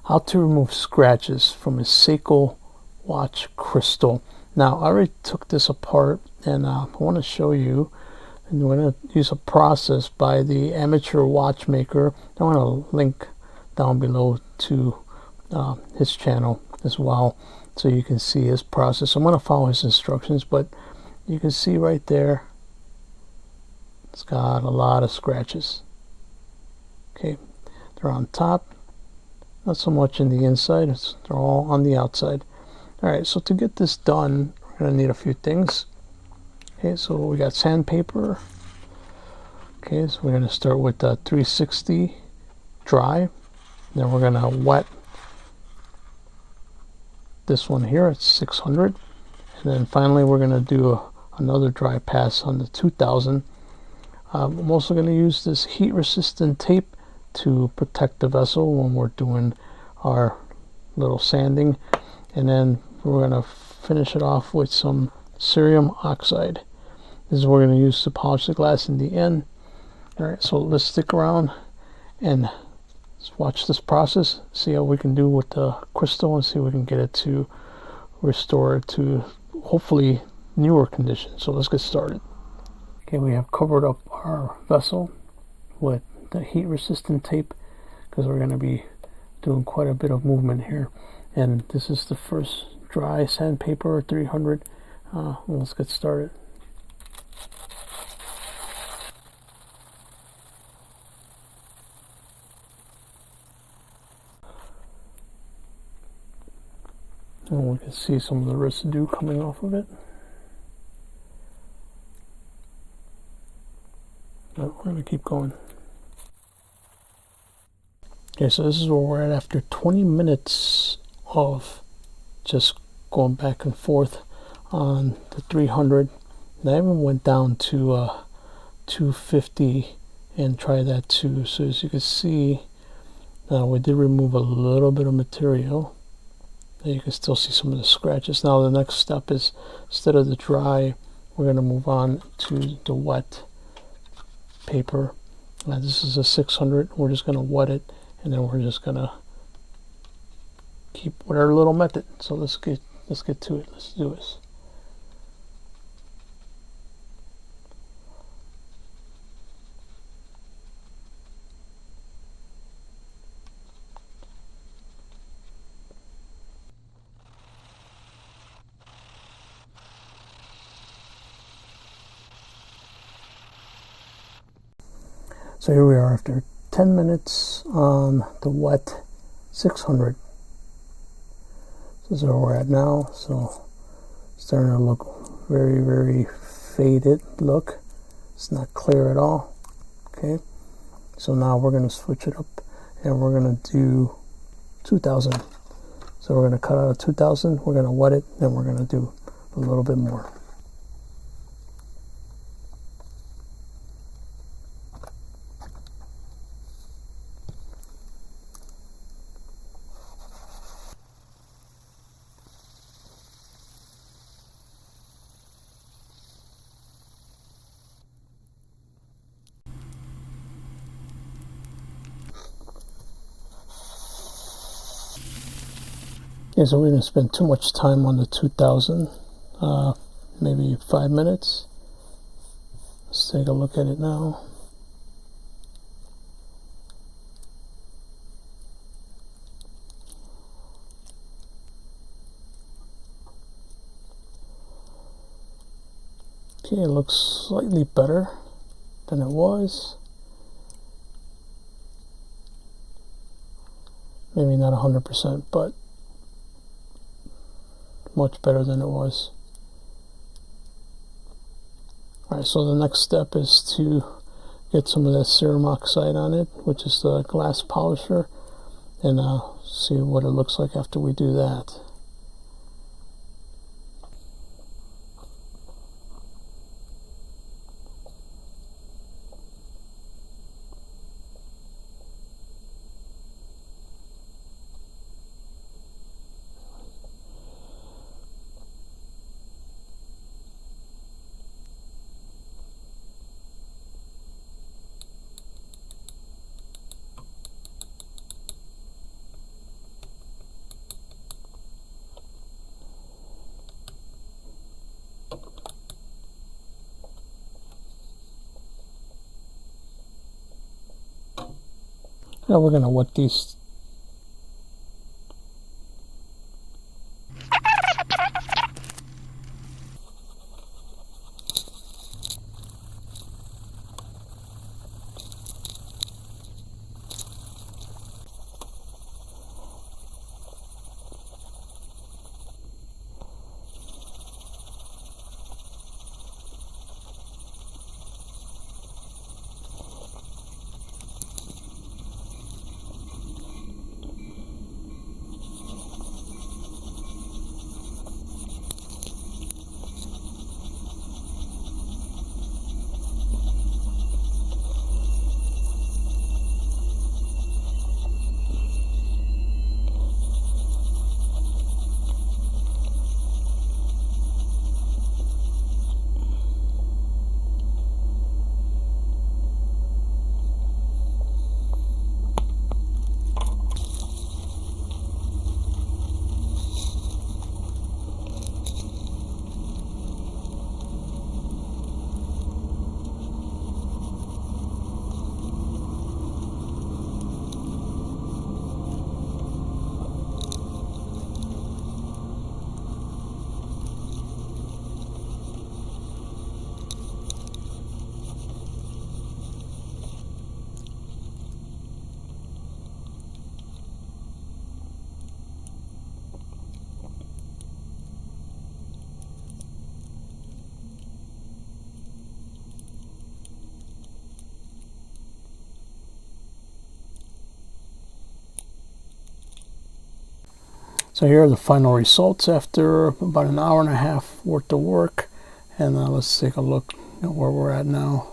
how to remove scratches from a Seiko watch crystal. Now I already took this apart, and I want to show you, and we're going to use a process by the amateur watchmaker. I want to link down below to his channel as well, so you can see his process. I'm going to follow his instructions, but you can see right there it's got a lot of scratches. Okay, they're on top, not so much in the inside, they're all on the outside. Alright, so to get this done, we're going to need a few things. Okay, so we got sandpaper. Okay, so we're going to start with 360 dry. Then we're going to wet this one here at 600. And then finally we're going to do another dry pass on the 2000. I'm also going to use this heat resistant tape to protect the vessel when we're doing our little sanding. And then we're going to finish it off with some cerium oxide. This is what we're going to use to polish the glass in the end. Alright, so let's stick around and let's watch this process, see how we can do with the crystal, and see if we can get it to restore it to hopefully newer condition. So let's get started. Okay, we have covered up our vessel with the heat resistant tape because we're going to be doing quite a bit of movement here. And this is the first dry sandpaper 300. Let's get started. And we can see some of the residue coming off of it. But we're going to keep going. Okay, so this is where we're at after 20 minutes of just going back and forth on the 300. And I even went down to 250 and tried that too. So as you can see, we did remove a little bit of material. You can still see some of the scratches. Now the next step is, instead of the dry, we're going to move on to the wet paper. This is a 600. We're just going to wet it, and then we're just going to keep with our little method. So let's get to it. Let's do this. So here we are after 10 minutes on the wet 600. This is where we're at now. So starting to look very, very faded look. It's not clear at all. Okay. So now we're going to switch it up and we're going to do 2000. So we're going to cut out a 2000. We're going to wet it. Then we're going to do a little bit more. Yeah, so we didn't spend too much time on the 2000, maybe 5 minutes. Let's take a look at it now. Okay, it looks slightly better than it was. Maybe not 100%, but much better than it was. Alright, so the next step is to get some of that cerium oxide on it, which is the glass polisher, and see what it looks like after we do that. Now we're going to wet these. So here are the final results after about an hour and a half worth of work. And let's take a look at where we're at now.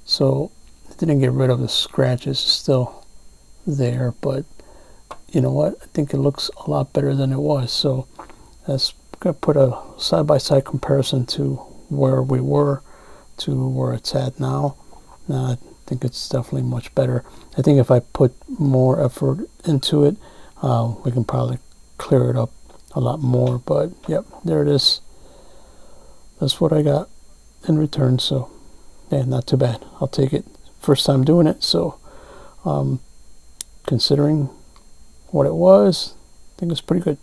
So it didn't get rid of the scratches, it's still there, but you know what? I think it looks a lot better than it was. So let's put a side-by-side comparison to where we were to where it's at now. Now I think it's definitely much better. I think if I put more effort into it, we can probably clear it up a lot more. But yep, there it is. That's what I got in return. So yeah, not too bad. I'll take it. First time doing it, so considering what it was, I think it's pretty good.